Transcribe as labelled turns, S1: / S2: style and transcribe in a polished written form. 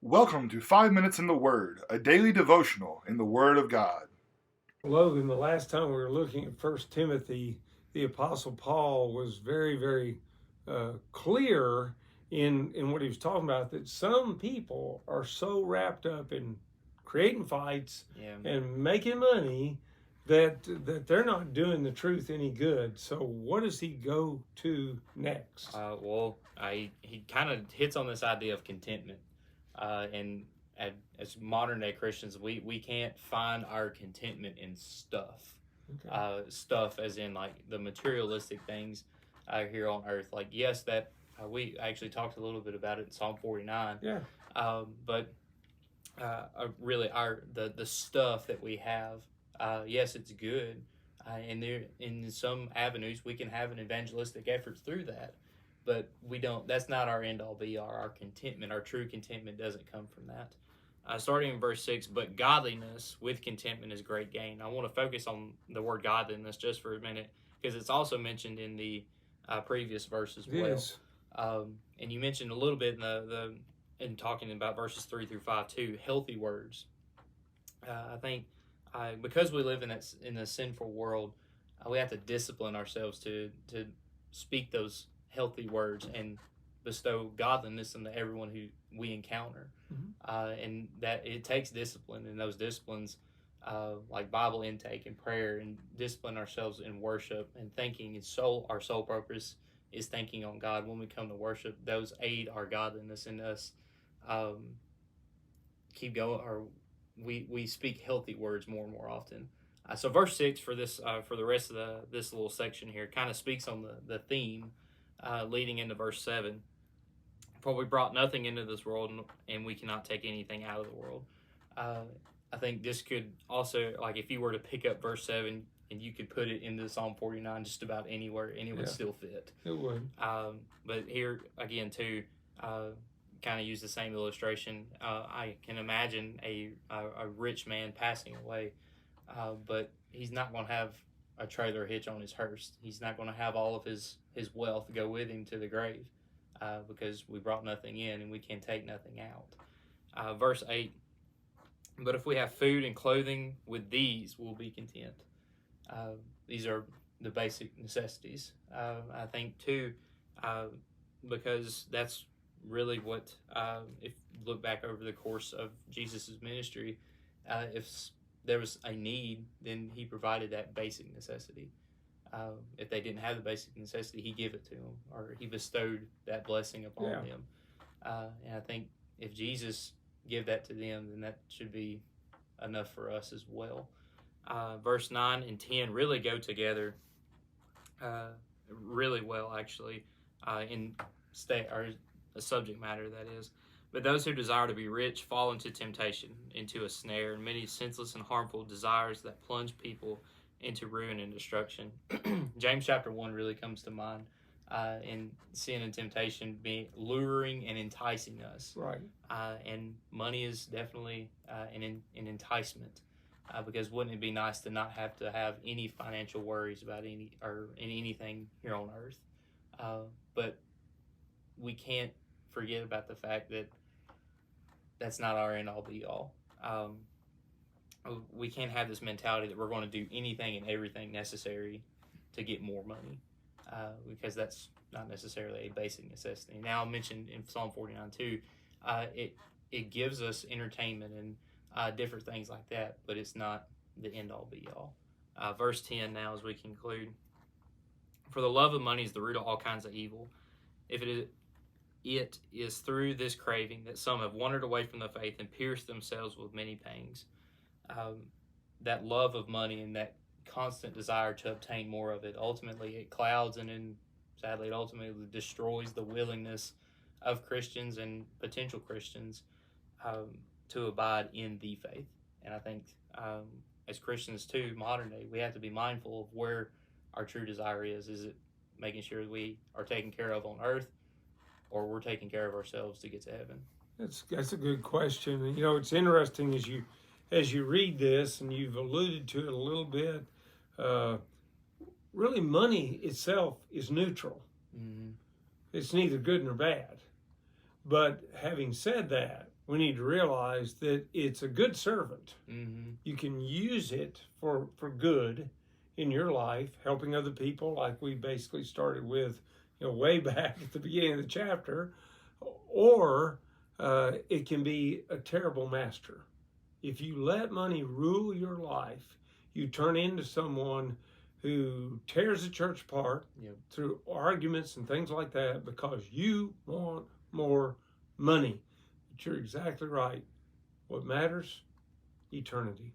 S1: Welcome to 5 Minutes in the Word, a daily devotional in the Word of God.
S2: Logan, the last time we were looking at First Timothy, the Apostle Paul was very clear in what he was talking about, that some people are so wrapped up in creating fights and making money that they're not doing the truth any good. So what does he go to next?
S3: He kind of hits on this idea of contentment, and as modern day Christians, we can't find our contentment in stuff. Okay. Stuff as in like the materialistic things here on earth. Like yes, that we actually talked a little bit about it in Psalm 49.
S2: Yeah.
S3: But really, the stuff that we have, yes, it's good. And there, in some avenues, we can have an evangelistic effort through that, but we don't. That's not our end all be all. Our contentment, our true contentment, doesn't come from that. Starting in verse 6, but godliness with contentment is great gain. I want to focus on the word godliness just for a minute because it's also mentioned in the previous verse as well.
S2: Yes.
S3: And you mentioned a little bit in talking about verses 3 through 5 too. Healthy words. I think because we live in a sinful world, we have to discipline ourselves to speak those healthy words and bestow godliness into everyone who we encounter. Mm-hmm. And that it takes discipline, and those disciplines like Bible intake and prayer, and discipline ourselves in worship and thinking. And our sole purpose is thinking on God when we come to worship. Those aid our godliness in us. Keep going, or we speak healthy words more and more often. So verse 6 for the rest of this little section here kind of speaks on the theme leading into verse 7. For we brought nothing into this world, and we cannot take anything out of the world. I think this could also, like if you were to pick up verse 7 and you could put it into Psalm 49 just about anywhere, and it would still fit.
S2: It would.
S3: But here, again, too, kind of use the same illustration. I can imagine a rich man passing away, but he's not going to have a trailer hitch on his hearse. He's not going to have all of his wealth go with him to the grave because we brought nothing in and we can take nothing out. Verse 8, but if we have food and clothing, with these we'll be content. These are the basic necessities. I think, too, because that's really what, if you look back over the course of Jesus' ministry, if there was a need, then he provided that basic necessity. If they didn't have the basic necessity, he gave it to them, or he bestowed that blessing upon them. And I think if Jesus gave that to them, then that should be enough for us as well. Verse 9 and 10 really go together really well, actually, in a subject matter, that is. But those who desire to be rich fall into temptation, into a snare, and many senseless and harmful desires that plunge people into ruin and destruction. James chapter 1 really comes to mind, in sin and temptation being luring and enticing us.
S2: Right.
S3: And money is definitely an enticement, because wouldn't it be nice to not have to have any financial worries about anything here on earth? But we can't forget about the fact that that's not our end all be all. We can't have this mentality that we're going to do anything and everything necessary to get more money, because that's not necessarily a basic necessity. Now, I mentioned in Psalm 49 too, it gives us entertainment and different things like that, but it's not the end all be all. Verse 10 now, as we conclude. For the love of money is the root of all kinds of evil. If it is through this craving that some have wandered away from the faith and pierced themselves with many pangs. That love of money and that constant desire to obtain more of it, ultimately it clouds and then sadly it ultimately destroys the willingness of Christians and potential Christians to abide in the faith. And I think as Christians too, modern day, we have to be mindful of where our true desire is. Is it making sure we are taken care of on earth, or we're taking care of ourselves to get to heaven?
S2: That's a good question. And, it's interesting as you read this, and you've alluded to it a little bit, really money itself is neutral.
S3: Mm-hmm.
S2: It's neither good nor bad. But having said that, we need to realize that it's a good servant.
S3: Mm-hmm.
S2: You can use it for good in your life, helping other people, like we basically started with, way back at the beginning of the chapter, or it can be a terrible master. If you let money rule your life, you turn into someone who tears the church apart through arguments and things like that because you want more money. But you're exactly right. What matters? Eternity.